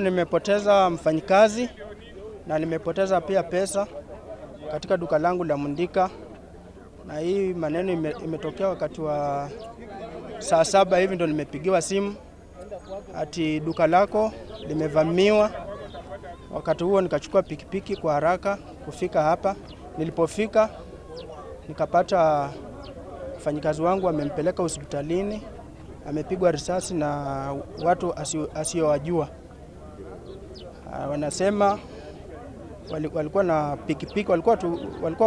nimepoteza mfanyikazi na nimepoteza pia pesa katika duka langu la Mundika, na hii maneno imetokea wakati wa saa 7 hivi ndo nimepigiwa simu ati duka lako limevamiwa. Wakati huo nikachukua pikipiki kwa haraka kufika hapa. Nilipofika nikapata mfanyikazi wangu amempeleka hospitalini, amepigwa risasi na watu asiyowajua. Wanasema walikuwa na pikipiki, walikuwa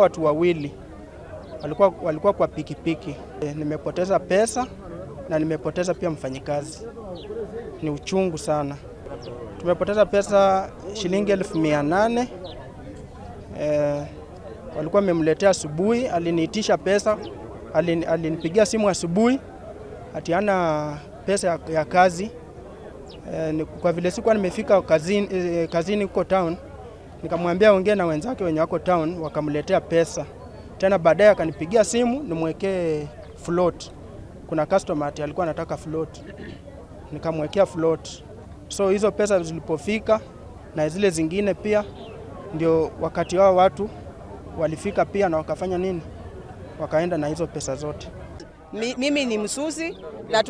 watu wawili, walikuwa kwa pikipiki. Nimepoteza pesa na nimepoteza pia mfanyikazi. Ni uchungu sana. Tumepoteza pesa shilingi 1800. Walikuwa wamemletea asubuhi, aliniitisha pesa, alinipigia simu asubuhi ati hana pesa ya kazi. Kwa vile sikuwa nimefika kazini huko town, nikamwambia ongea na wenzake wenye wako town, wakamletea pesa. Tena baadaye akanipigia simu nimwekee float. Kuna customer ati alikuwa anataka float, nikamwekea float. So hizo pesa zilipofika na zile zingine pia, ndio wakati wao watu walifika pia na wakafanya nini, wakaenda na hizo pesa zote. Mimi ni msusi na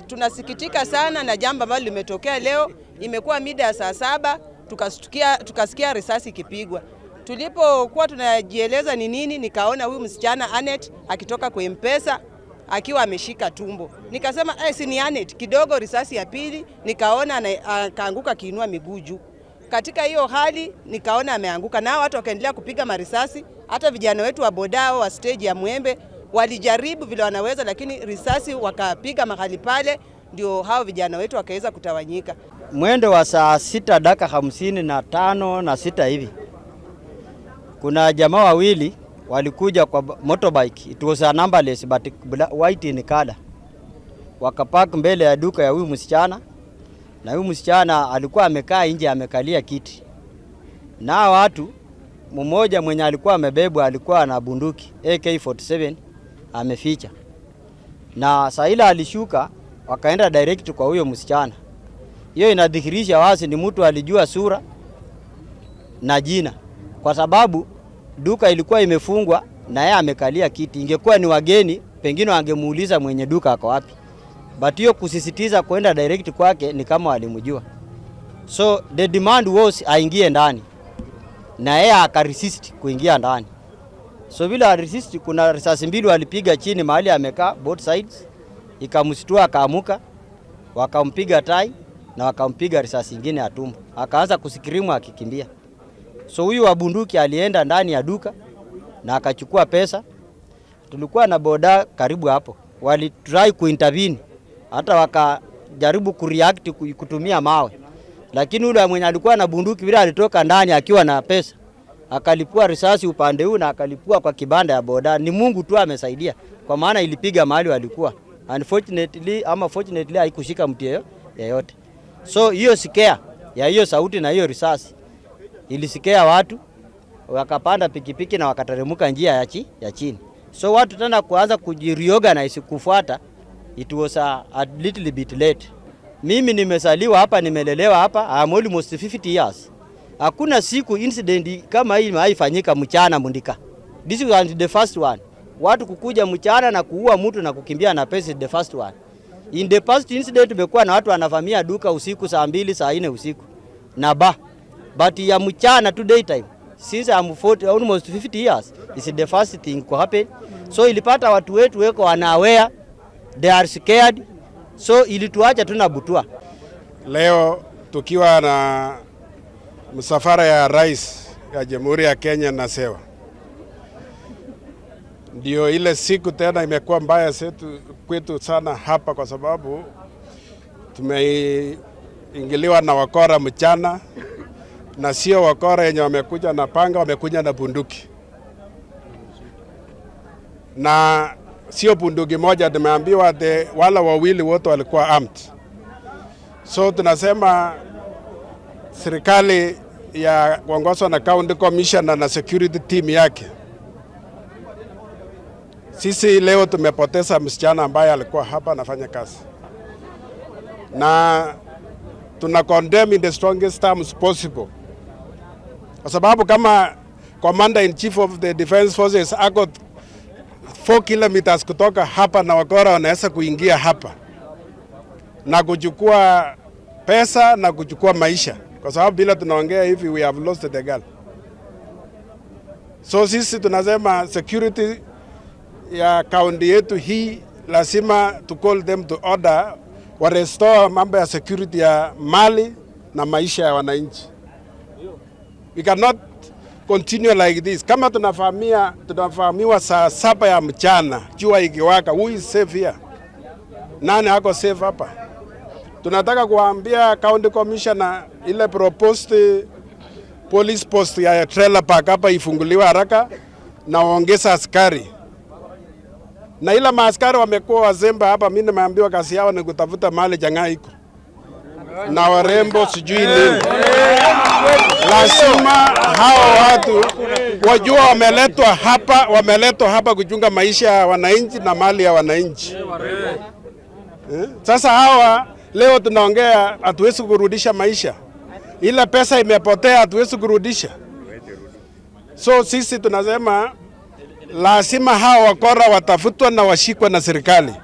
tunasikitika sana na jambo ambalo limetokea leo. Imekuwa mida ya saa 7 tukasikia risasi ikipigwa. Tulipokuwa tunajieleza ni nini, nikaona huyu msichana Anet akitoka kwa M-Pesa akiwa ameshika tumbo. Nikasema si ni Anet. Kidogo risasi ya pili nikaona akaanguka kiinua miguu juu. Katika hiyo hali nikaona ameanguka, na watu wakaendelea kupiga marisasi. Hata vijana wetu wa boda wa stage ya Mwembe walijaribu vile wanaweza, lakini risasi wakapiga mahali pale, ndio hao vijana wetu wakaweza kutawanyika. Mwendo wa saa 6 dakika 55 na 6 hivi, kuna jamaa wawili walikuja kwa motorbike. It was a numberless but white in color. Wakapark mbele ya duka ya huyu msichana, na huyu msichana alikuwa amekaa nje amekalia kiti. Na watu mmoja mwenye alikuwa amebebwa alikuwa na bunduki AK47 ameficha. Na Saila alishuka wakaenda direct kwa huyo msichana. Hiyo inadhihirisha wazi ni mtu alijua sura na jina, kwa sababu duka ilikuwa imefungwa na yeye amekalia kiti. Ingekuwa ni wageni pengine wangemuuliza mwenye duka ako wapi, but hiyo kusisitiza kwenda direct kwake ni kama walimjua. So the demand was aingie ndani, na yeye akaresist kuingia ndani. So bila resist, kuna risasi mbili walipiga chini mahali amekaa both sides, ikamshtua akaamuka, wakampiga tai na wakampiga risasi nyingine ya tumbo, akaanza kusikirimu akikimbia. So huyu wa bunduki alienda ndani ya duka na akachukua pesa. Tulikuwa na boda karibu hapo, walitry kuintervene, hata wakajaribu kureact kutumia mawe, lakini yule mwenye alikuwa na bunduki bila alitoka ndani akiwa na pesa, akalipua risasi upande huu na akalipua kwa kibanda ya boda. Ni Mungu tu amesaidia, kwa maana ilipiga mahali walikuwa. Unfortunately ama fortunately haikushika mtu yeyote. So hiyo sikea ya hiyo sauti na hiyo risasi ilisikea watu, wakapanda pikipiki na wakateremuka njia ya chini. So watu tena kuanza kujireorganize kufuata. It was a little bit late. Mimi nimesaliwa hapa, nimelelewa hapa, I'm almost 50 years. Hakuna siku incident kama hii haifanyika Mchana Mundika. This was the first one. Watu kukuja Mchana na kuua mtu na kukimbia na pesa, the first one. In the past incident tumekuwa na watu wanavamia duka usiku saa 2 saa 4 usiku na but ya Mchana to daytime, since I'm almost 50 years, is the first thing to happen. So ilipata watu wetu weko wanaware, they are scared, so ilituacha tunabutua. Leo tukiwa na msafara ya rais ya Jamhuri ya Kenya na Sewa, ndio ile siku tena imekuwa mbaya kwetu sana hapa, kwa sababu tumeingiliwa na wakora Mchana, na sio wakora yenye wamekuja na panga, wamekuja na bunduki. Na sio bunduki moja, tumeambiwa wala wawili wote walikuwa armed. So tunasema serikali ya kuongozwa na county commissioner na security team yake, sisi leo tumepoteza msichana ambaye alikuwa hapa anafanya kazi, na tuna condemn in the strongest terms possible, kwa sababu kama Commander in Chief of the Defense Forces ako 4 kilometers kutoka hapa na wakora wanaweza kuingia hapa na kuchukua pesa na kuchukua maisha, kwa sababu bila tunaongea hivi we have lost the girl. So sisi tunasema security ya kaunti yetu hii lazima to call them to order, wa restore mambo ya security ya mali na maisha ya wananchi. We cannot continue like this. Kama tunafahamiwa saa 7 ya mchana jua ikiwaka, who is safe here? Nani ako safe hapa? Tunataka kuambia county commissioner ile proposed police post ya trailer park hapa ifunguliwe haraka na waongeza askari. Na ila maaskari wamekuwa wazemba hapa, mimi nimeambiwa kazi yao ni kutafuta mali jangaiko na warembo sijui nini. Lazima hao watu wajua wameletwa hapa kuchunga maisha ya wananchi na mali ya wananchi. Sasa hawa leo tunaongea hatuwezi kurudisha maisha. Ile pesa imepotea hatuwezi kurudisha. So sisi tunasema lazima hawa wakora watafutwa na washikwe na serikali.